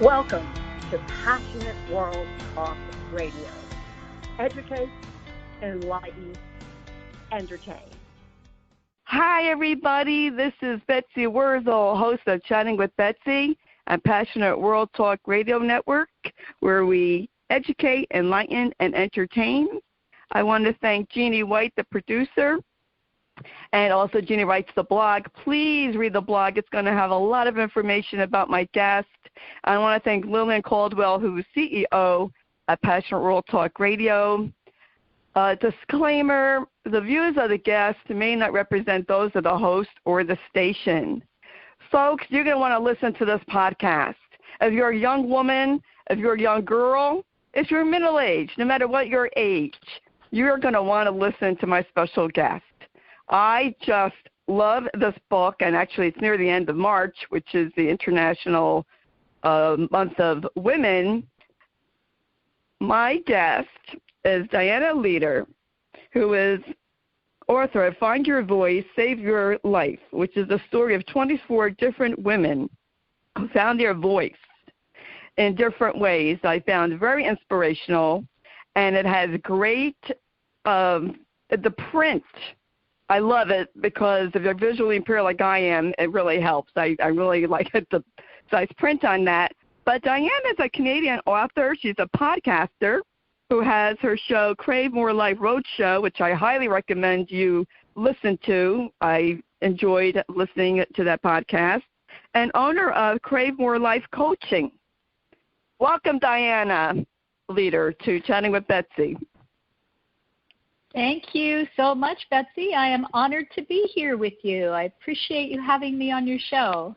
Welcome to Passionate World Talk Radio. Educate, enlighten, entertain. Hi, everybody. This is Betsy Wurzel, host of Chatting with Betsy and Passionate World Talk Radio Network, where we educate, enlighten, and entertain. I want to thank Jeannie White, the producer, and also Jeannie writes the blog. Please read the blog. It's going to have a lot of information about my guest. I want to thank Lillian Caldwell, who is CEO at Passionate World Talk Radio. Disclaimer, the views of the guest may not represent those of the host or the station. Folks, you're going to want to listen to this podcast. If you're a young woman, if you're a young girl, if you're middle-aged, no matter what your age, you're going to want to listen to my special guest. I just love this book, and actually it's near the end of March, which is the International Month of Women. My guest is Dianna Leeder, who is author of Find Your Voice, Save Your Life, which is the story of 24 different women who found their voice in different ways. I found very inspirational, and it has great, the print. I love it because if you're visually impaired like I am, it really helps. I really like it, the size print on that. But Dianna is a Canadian author. She's a podcaster who has her show Crave More Life Roadshow, which I highly recommend you listen to. I enjoyed listening to that podcast. And owner of Crave More Life Coaching. Welcome, Dianna Leeder, to Chatting with Betsy. Thank you so much, Betsy. I am honored to be here with you. I appreciate you having me on your show.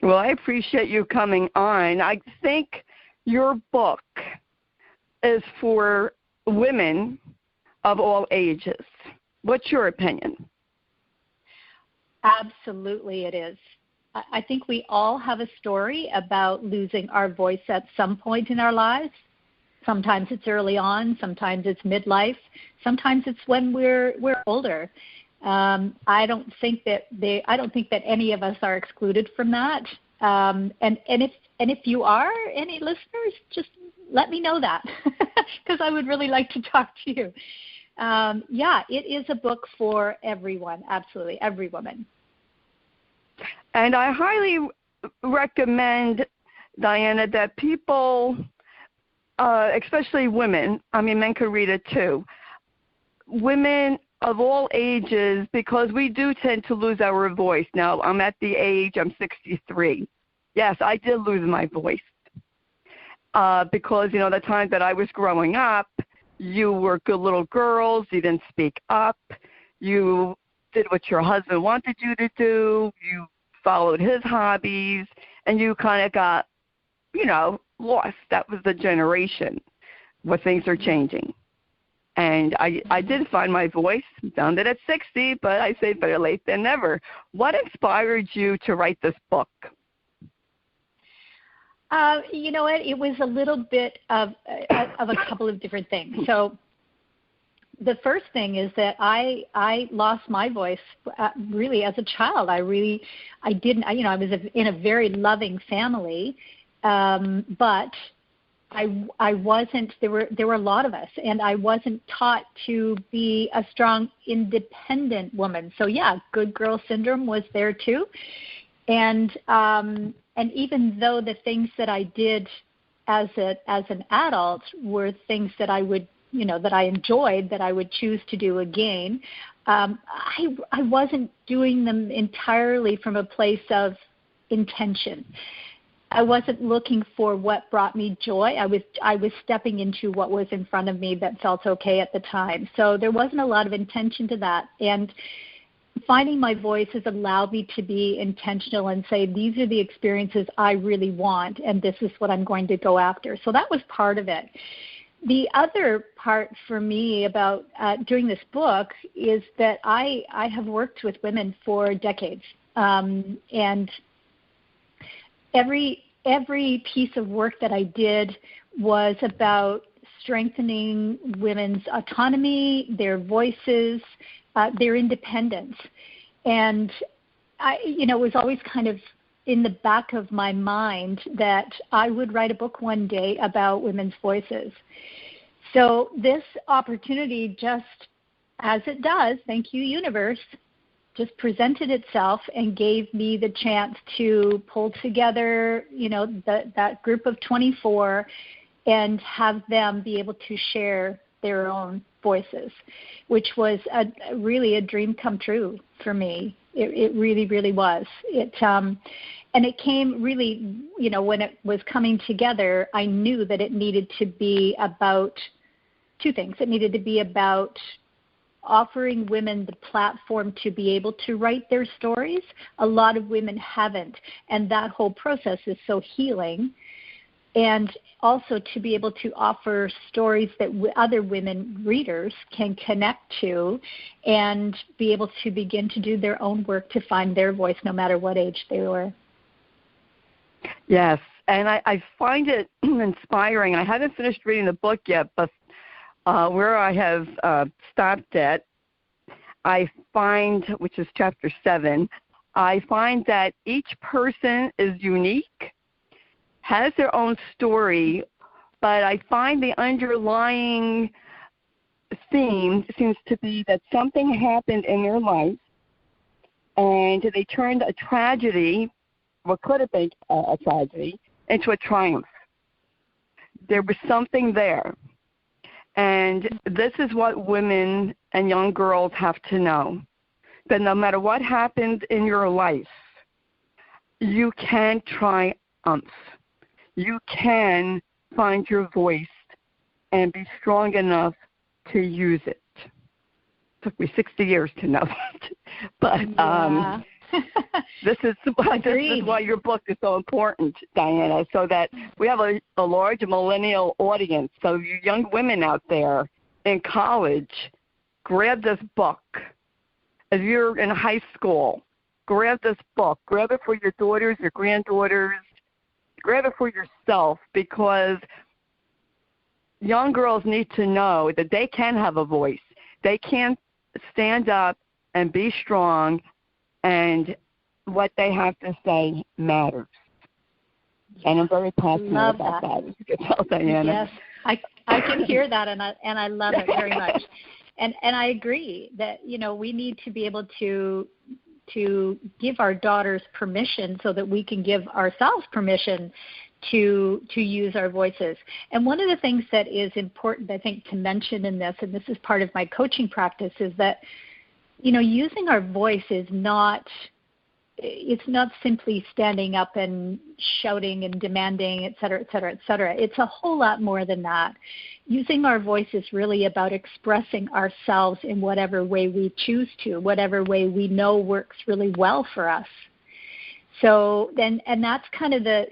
Well, I appreciate you coming on. I think your book is for women of all ages. What's your opinion? Absolutely it is. I think we all have a story about losing our voice at some point in our lives. Sometimes it's early on, sometimes it's midlife, sometimes it's when we're older. I don't think that any of us are excluded from that. And if you are, any listeners, just let me know that because I would really like to talk to you. It is a book for everyone, absolutely, every woman. And I highly recommend, Dianna, that people, especially women, I mean men could read it too, women of all ages, because we do tend to lose our voice. Now, I'm at the age, I'm 63. Yes, I did lose my voice because, the time that I was growing up, you were good little girls, you didn't speak up, you did what your husband wanted you to do, you followed his hobbies, and you kind of got, lost. That was the generation where things are changing. And I did find my voice, found it at 60, but I say better late than never. What inspired you to write this book? You know what? It was a little bit of a couple of different things. So the first thing is that I lost my voice really as a child. I was in a very loving family, but I wasn't. There were a lot of us, and I wasn't taught to be a strong, independent woman. So yeah, good girl syndrome was there too, and even though the things that I did as an adult were things that I would, that I enjoyed, that I would choose to do again, I wasn't doing them entirely from a place of intention. I wasn't looking for what brought me joy. I was stepping into what was in front of me that felt okay at the time. So there wasn't a lot of intention to that. And finding my voice has allowed me to be intentional and say, these are the experiences I really want, and this is what I'm going to go after. So that was part of it. The other part for me about doing this book is that I have worked with women for decades, and every piece of work that I did was about strengthening women's autonomy, their voices, their independence. And it was always kind of in the back of my mind that I would write a book one day about women's voices. So this opportunity, just as it does, thank you, universe, just presented itself and gave me the chance to pull together, that group of 24 and have them be able to share their own voices, which was really a dream come true for me. It really, really was. And it came really, when it was coming together, I knew that it needed to be about two things. It needed to be about offering women the platform to be able to write their stories. A lot of women haven't, and that whole process is so healing. And also to be able to offer stories that other women readers can connect to and be able to begin to do their own work to find their voice no matter what age they were. Yes, and I find it inspiring. I haven't finished reading the book yet, but where I have stopped at, I find, which is chapter 7, I find that each person is unique, has their own story, but I find the underlying theme seems to be that something happened in their life, and they turned a tragedy, what could have been a tragedy, into a triumph. There was something there. And this is what women and young girls have to know, that no matter what happens in your life, you can triumph. You can find your voice and be strong enough to use it. It took me 60 years to know that. But this is why your book is so important, Dianna, so that we have a large millennial audience. So you young women out there in college, grab this book. If you're in high school, grab this book. Grab it for your daughters, your granddaughters. Grab it for yourself, because young girls need to know that they can have a voice. They can stand up and be strong, and what they have to say matters. And I'm very passionate about that. As you can tell, Dianna. Yes, I can hear that, and I love it very much. And I agree that we need to be able to give our daughters permission so that we can give ourselves permission to use our voices. And one of the things that is important, I think, to mention in this, and this is part of my coaching practice, is that using our voice is not simply standing up and shouting and demanding, et cetera, et cetera, et cetera. It's a whole lot more than that. Using our voice is really about expressing ourselves in whatever way we choose to, whatever way we know works really well for us. So then, and that's kind of the,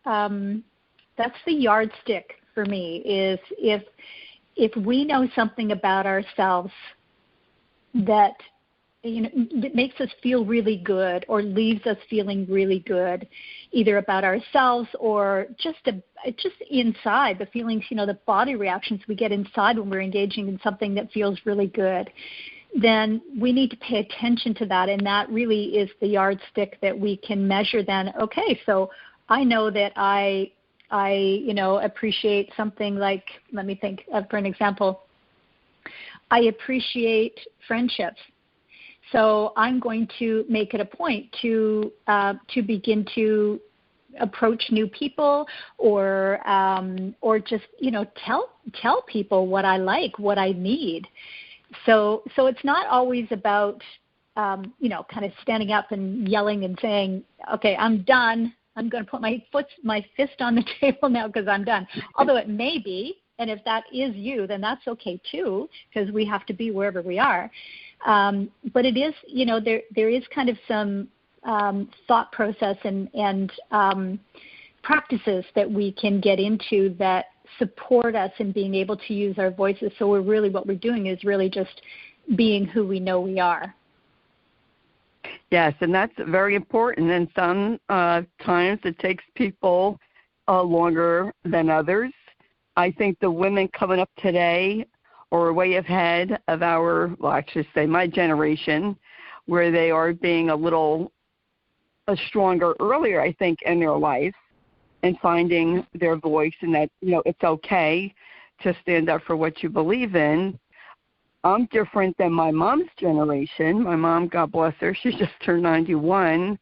that's the yardstick for me, is if we know something about ourselves that that makes us feel really good or leaves us feeling really good, either about ourselves or just inside, the feelings, the body reactions we get inside when we're engaging in something that feels really good, then we need to pay attention to that. And that really is the yardstick that we can measure then. Okay, so I know that I appreciate something like, let me think for an example. I appreciate friendships. So I'm going to make it a point to begin to approach new people, or just tell people what I like, what I need. So it's not always about kind of standing up and yelling and saying, okay, I'm done. I'm going to put my fist on the table now because I'm done. Although it may be, and if that is you, then that's okay too, because we have to be wherever we are. But it is, there is kind of some thought process and practices that we can get into that support us in being able to use our voices. So what we're doing is really just being who we know we are. Yes, and that's very important. And sometimes it takes people longer than others. I think the women coming up today are way ahead of my generation, where they are being a little stronger earlier, I think, in their life and finding their voice and that, it's okay to stand up for what you believe in. I'm different than my mom's generation. My mom, God bless her, she just turned 91,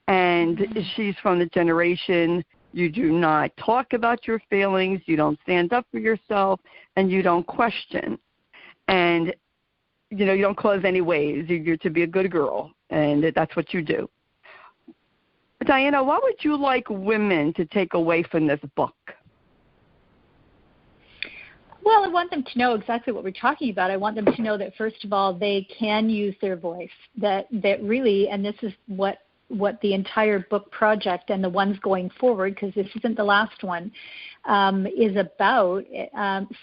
and she's from the generation you do not talk about your feelings, you don't stand up for yourself, and you don't question. And, you don't close any ways. You're to be a good girl, and that's what you do. Dianna, what would you like women to take away from this book? Well, I want them to know exactly what we're talking about. I want them to know that, first of all, they can use their voice, that really, and this is what the entire book project and the ones going forward, because this isn't the last one, is about,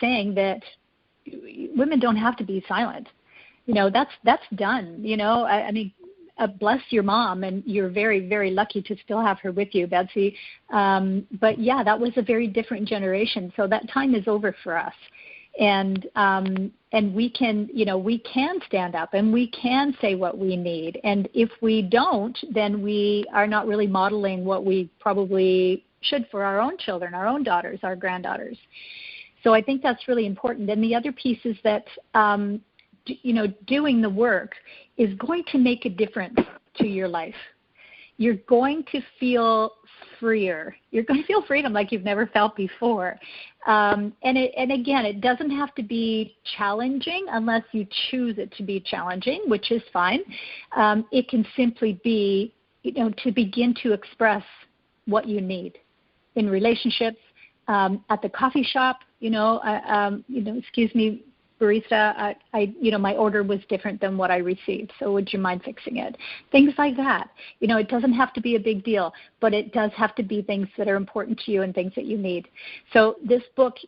saying that women don't have to be silent. That's done. I mean, bless your mom, and you're very, very lucky to still have her with you, Betsy. But yeah, that was a very different generation. So that time is over for us. And we can, we can stand up and we can say what we need. And if we don't, then we are not really modeling what we probably should for our own children, our own daughters, our granddaughters. So I think that's really important. And the other piece is that, doing the work is going to make a difference to your life. You're going to feel freer. You're going to feel freedom like you've never felt before. And again, it doesn't have to be challenging unless you choose it to be challenging, which is fine. It can simply be, to begin to express what you need in relationships, at the coffee shop, excuse me, barista, my order was different than what I received, so would you mind fixing it? Things like that. It doesn't have to be a big deal, but it does have to be things that are important to you and things that you need. So this book,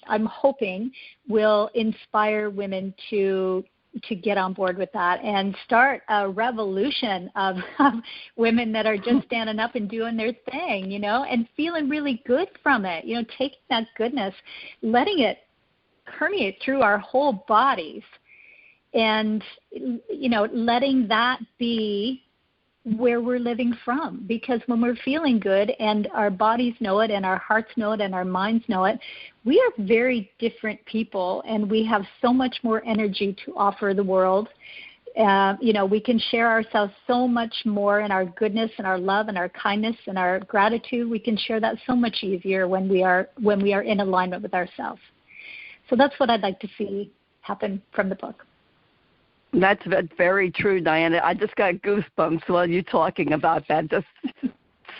I'm hoping, will inspire women to get on board with that and start a revolution of women that are just standing up and doing their thing, and feeling really good from it, taking that goodness, letting it permeate through our whole bodies and, letting that be where we're living from. Because when we're feeling good and our bodies know it and our hearts know it and our minds know it, we are very different people and we have so much more energy to offer the world. We can share ourselves so much more in our goodness and our love and our kindness and our gratitude. We can share that so much easier when we are in alignment with ourselves. So that's what I'd like to see happen from the book. That's very true, Dianna. I just got goosebumps while you're talking about that, just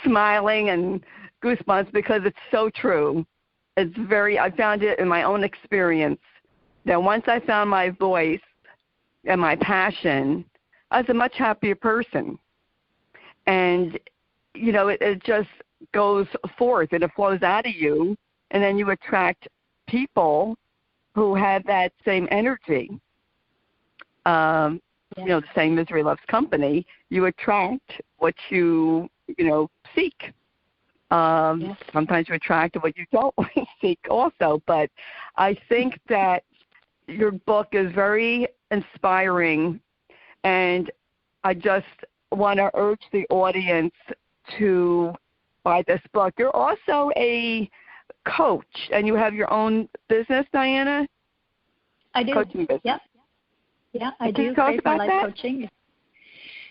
smiling and goosebumps because it's so true. I found it in my own experience that once I found my voice and my passion, I was a much happier person. And, it just goes forth and it flows out of you, and then you attract people who have that same energy. The same misery loves company. You attract what you, seek. Sometimes you attract what you don't seek also. But I think that your book is very inspiring, and I just want to urge the audience to buy this book. You're also a coach, and you have your own business, Dianna? I do. Coaching business. Yep. Yeah, I do. Crave More Life Coaching.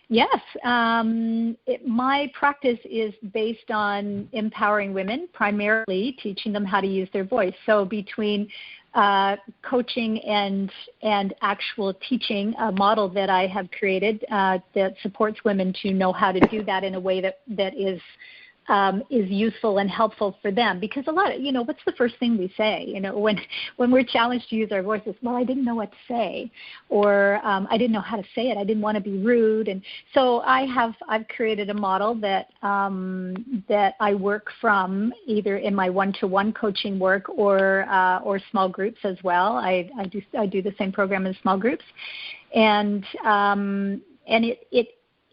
Yes. My practice is based on empowering women, primarily teaching them how to use their voice. So between coaching and actual teaching, a model that I have created that supports women to know how to do that in a way that is useful and helpful for them. Because a lot of, what's the first thing we say, when we're challenged to use our voices? Well, I didn't know what to say, or I didn't know how to say it. I didn't want to be rude. And so I've created a model that I work from either in my one-to-one coaching work or small groups as well. I do the same program in small groups, and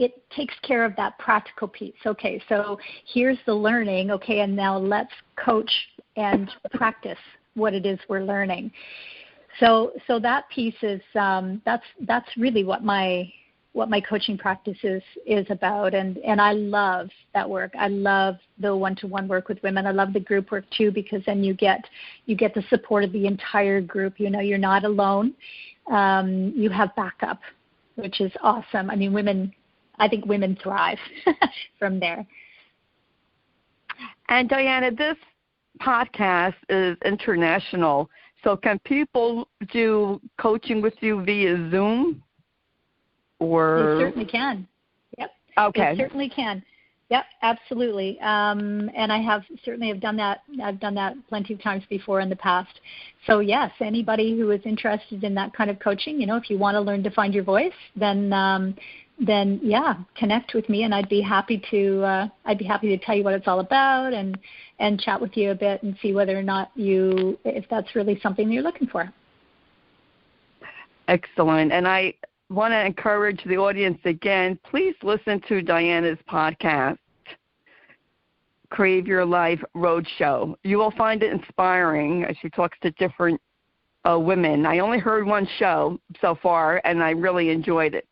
it takes care of that practical piece. Okay, so here's the learning. Okay, and now let's coach and practice what it is we're learning. So that piece is that's really what my what my coaching practice is about. And I love that work. I love the one-to-one work with women. I love the group work too, because then you get the support of the entire group. You know, you're not alone. You have backup, which is awesome. I mean, I think women thrive from there. And Dianna, this podcast is international. So can people do coaching with you via Zoom? Or they certainly can. Yep. Okay. They certainly can. Yep, absolutely. And I have done that. I've done that plenty of times before in the past. So yes, anybody who is interested in that kind of coaching, you know, if you want to learn to find your voice, then yeah, connect with me, and I'd be happy to tell you what it's all about and chat with you a bit and see whether or not if that's really something you're looking for. Excellent. And I want to encourage the audience again, please listen to Dianna's podcast, Crave Your Life Roadshow. You will find it inspiring as she talks to different women. I only heard one show so far, and I really enjoyed it.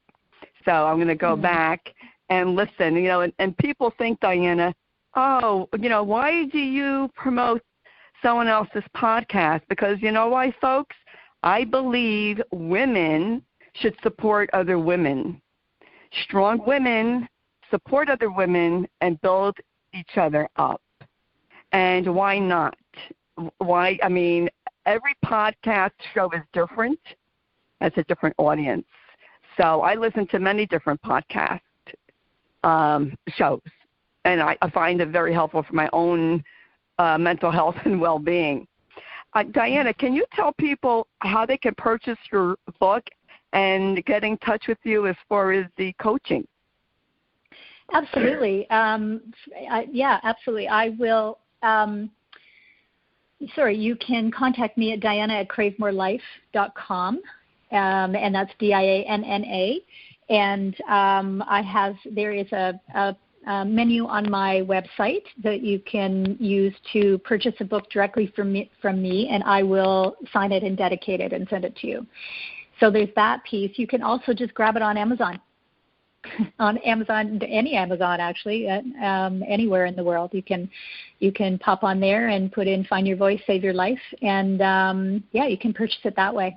So I'm going to go back and listen. You know, and people think, Dianna, oh, you know, why do you promote someone else's podcast? Because you know why, folks? I believe women should support other women. Strong women support other women and build each other up. And why not? Why? I mean, every podcast show is different. It's a different audience. So I listen to many different podcast shows, and I find it very helpful for my own mental health and well-being. Dianna, can you tell people how they can purchase your book and get in touch with you as far as the coaching? Absolutely. Yeah, absolutely. I will. You can contact me at dianna@cravemorelife.com, and that's DIANNA. And there is a menu on my website that you can use to purchase a book directly from me, and I will sign it and dedicate it and send it to you. So there's that piece. You can also just grab it on Amazon. On Amazon, any Amazon actually, anywhere in the world. You can pop on there and put in "Find Your Voice, Save Your Life," and you can purchase it that way.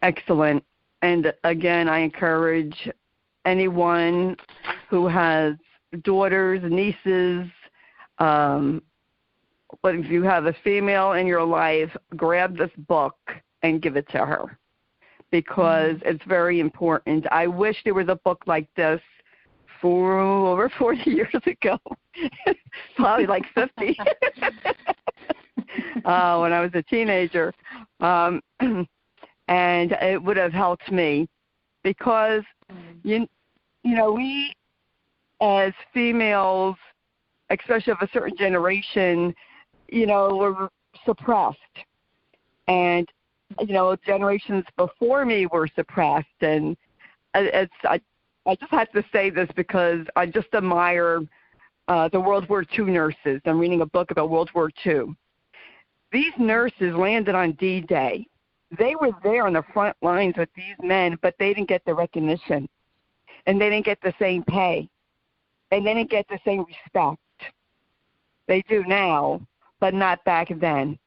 Excellent. And again, I encourage anyone who has daughters, nieces, but if you have a female in your life, grab this book and give it to her, because it's very important. I wish there was a book like this for over 40 years ago, probably like 50, when I was a teenager. And it would have helped me, because, you know, we as females, especially of a certain generation, you know, were suppressed. And you know, generations before me were suppressed, and I just have to say this because I just admire the World War II nurses. I'm reading a book about World War II. These nurses landed on D-Day. They were there on the front lines with these men, but they didn't get the recognition, and they didn't get the same pay, and they didn't get the same respect. They do now, but not back then.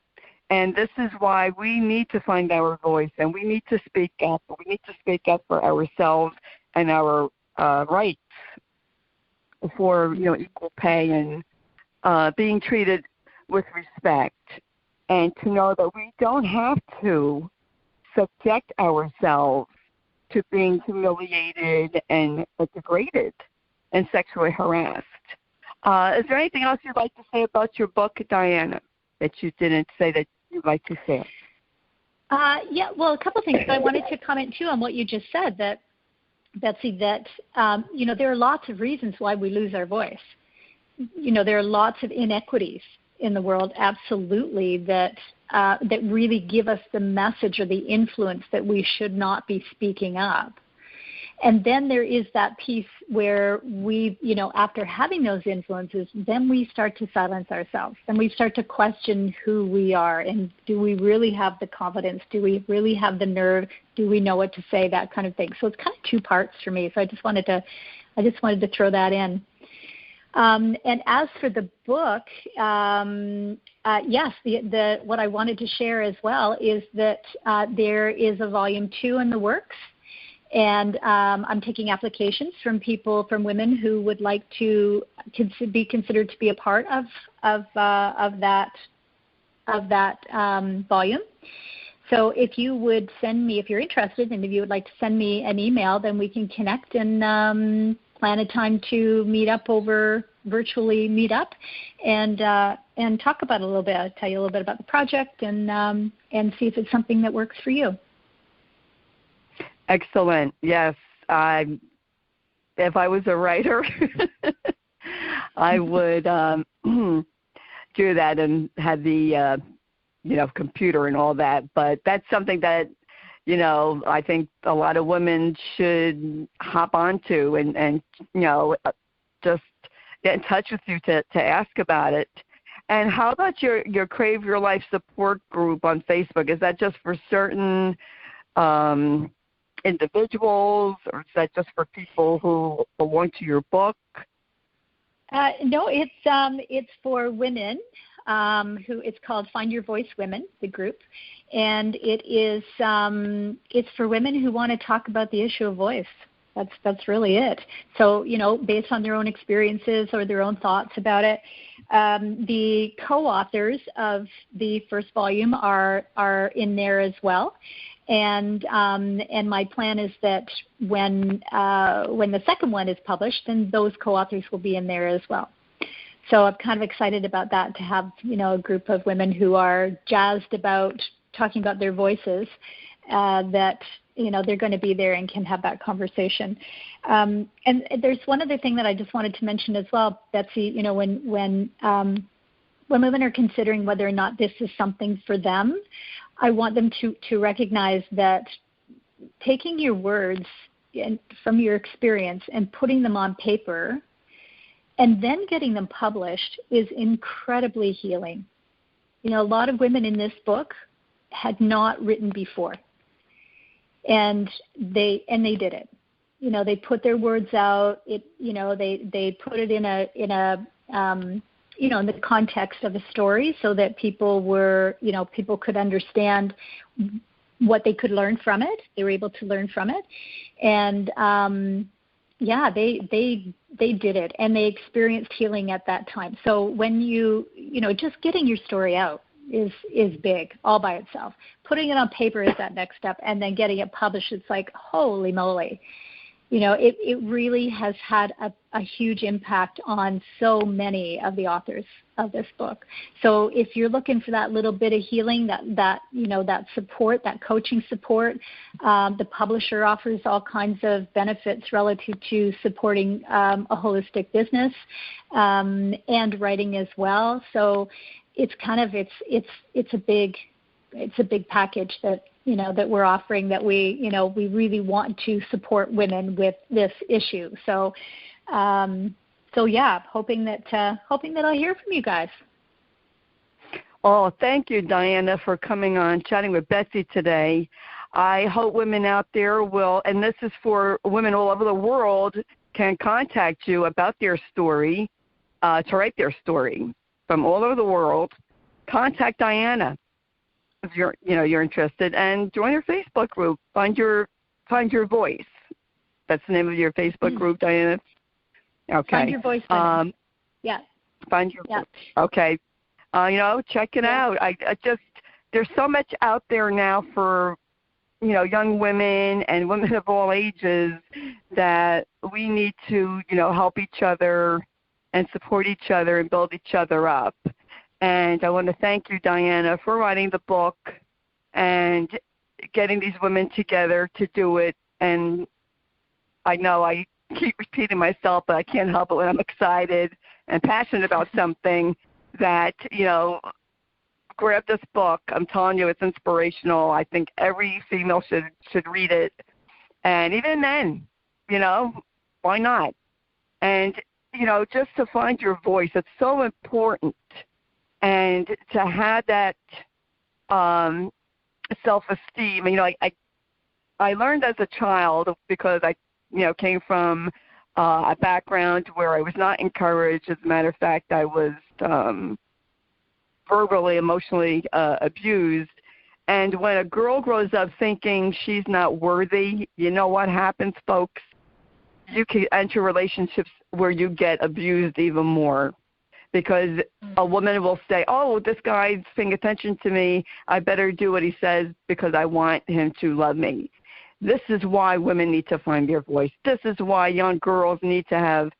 And this is why we need to find our voice, and we need to speak up. We need to speak up for ourselves and our rights for, you know, equal pay and being treated with respect, and to know that we don't have to subject ourselves to being humiliated and degraded and sexually harassed. Is there anything else you'd like to say about your book, Dianna, that you didn't say that you'd like to say? Yeah, well, a couple of things. I wanted to comment, too, on what you just said, that, Betsy, that, you know, there are lots of reasons why we lose our voice. You know, there are lots of inequities in the world, absolutely, that really give us the message or the influence that we should not be speaking up. And then there is that piece where we, after having those influences, then we start to silence ourselves. Then we start to question who we are, and do we really have the confidence? Do we really have the nerve? Do we know what to say? That kind of thing. So it's kind of two parts for me. So I just wanted to throw that in. And as for the book, yes, what I wanted to share as well is that there is a volume 2 in the works, and I'm taking applications from women who would like to be considered to be a part of that volume. So if you would send me, if you're interested, and if you would like to send me an email, then we can connect and plan a time to virtually meet up and talk about it a little bit. I'll tell you a little bit about the project and see if it's something that works for you. Excellent. Yes. If I was a writer, I would do that and have the computer and all that. But that's something that I think a lot of women should hop onto and just get in touch with you to ask about it. And how about your Crave Your Life support group on Facebook? Is that just for certain individuals, or is that just for people who belong to your book? No, it's for women. Who it's called Find Your Voice Women, the group, and it's for women who want to talk about the issue of voice. That's really it. So based on their own experiences or their own thoughts about it. The co-authors of the first volume are in there as well, and my plan is that when the second one is published, then those co-authors will be in there as well. So I'm kind of excited about that, to have, a group of women who are jazzed about talking about their voices, that, they're going to be there and can have that conversation. And there's one other thing that I just wanted to mention as well, Betsy, when women are considering whether or not this is something for them, I want them to recognize that taking your words from your experience and putting them on paper and then getting them published is incredibly healing. A lot of women in this book had not written before, and they did it. They put their words out. They put it in the context of a story, so that people could understand what they could learn from it. They were able to learn from it, and they did it, and they experienced healing at that time. So when just getting your story out is big all by itself. Putting it on paper is that next step, and then getting it published, it's like, holy moly. It really has had a huge impact on so many of the authors of this book. So if you're looking for that little bit of healing, that support, that coaching support, the publisher offers all kinds of benefits relative to supporting a holistic business and writing as well. So it's it's a big package that that we're offering, that we really want to support women with this issue. So hoping that I'll hear from you guys. Oh, thank you, Dianna, for coming on, chatting with Betsy today. I hope women out there will, and this is for women all over the world, can contact you about their story, to write their story from all over the world. Contact Dianna if you're interested, and join your Facebook group. Find your voice. That's the name of your Facebook group, Dianna. Okay. Find Your Voice. Yeah. Find your voice. Okay. Check it out. I just, there's so much out there now for young women and women of all ages that we need to help each other and support each other and build each other up. And I want to thank you, Dianna, for writing the book and getting these women together to do it. And I know I keep repeating myself, but I can't help it when I'm excited and passionate about something that, grab this book. I'm telling you, it's inspirational. I think every female should read it. And even men, why not? And, just to find your voice, it's so important. And to have that self-esteem, I learned as a child because I, came from a background where I was not encouraged. As a matter of fact, I was verbally, emotionally abused. And when a girl grows up thinking she's not worthy, you know what happens, folks? You can enter relationships where you get abused even more, because a woman will say, oh, this guy's paying attention to me. I better do what he says because I want him to love me. This is why women need to find their voice. This is why young girls need to have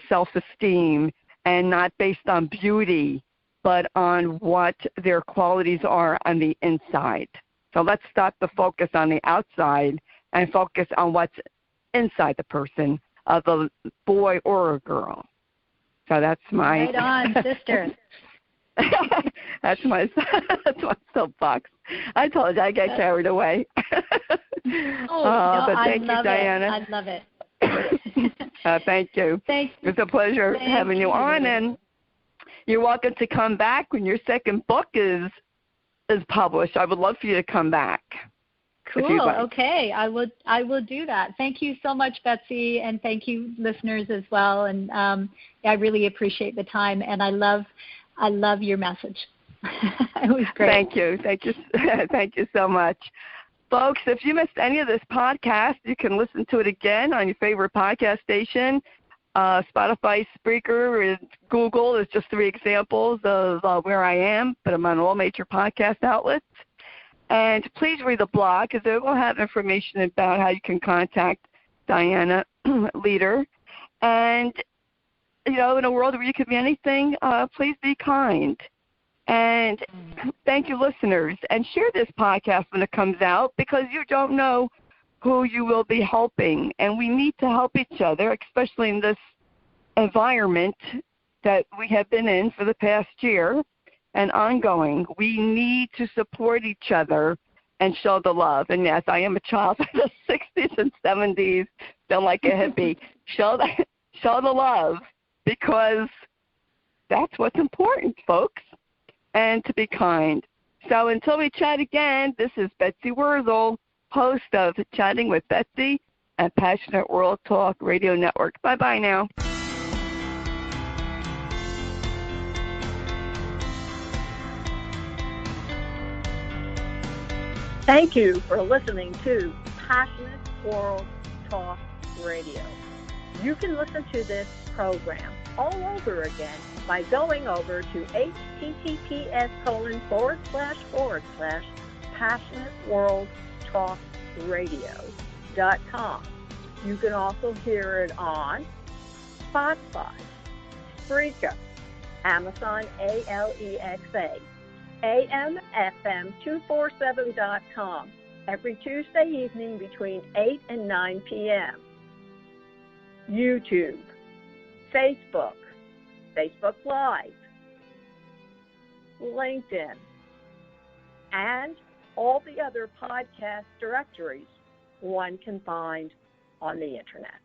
self-esteem, and not based on beauty, but on what their qualities are on the inside. So let's stop the focus on the outside and focus on what's inside the person, of a boy or a girl. So that's my... Right on, sister. that's my soapbox. I told you I get carried away. But thank you, Dianna. I love it. Thank you. It's a pleasure having you on, and you're welcome to come back when your second book is published. I would love for you to come back. Cool. Okay, I will do that. Thank you so much, Betsy, and thank you, listeners, as well. And I really appreciate the time, and I love your message. It was great. Thank you so much. Folks, if you missed any of this podcast, you can listen to it again on your favorite podcast station. Spotify, Spreaker, and Google is just 3 examples of where I am, but I'm on all major podcast outlets. And please read the blog, because it will have information about how you can contact Dianna Leeder. And, in a world where you can be anything, please be kind. And thank you, listeners. And share this podcast when it comes out, because you don't know who you will be helping. And we need to help each other, especially in this environment that we have been in for the past year and ongoing. We need to support each other and show the love. And yes, I am a child of the 60s and 70s, still like a hippie. Show the love, because that's what's important, folks, and to be kind. So until we chat again, this is Betsy Wurzel, host of Chatting with Betsy at Passionate World Talk Radio Network. Bye-bye now. Thank you for listening to Passionate World Talk Radio. You can listen to this program all over again by going over to https://passionateworldtalkradio.com. You can also hear it on Spotify, Spreaker, Amazon Alexa, AMFM247.com every Tuesday evening between 8 and 9 p.m. YouTube, Facebook Live, LinkedIn, and all the other podcast directories one can find on the Internet.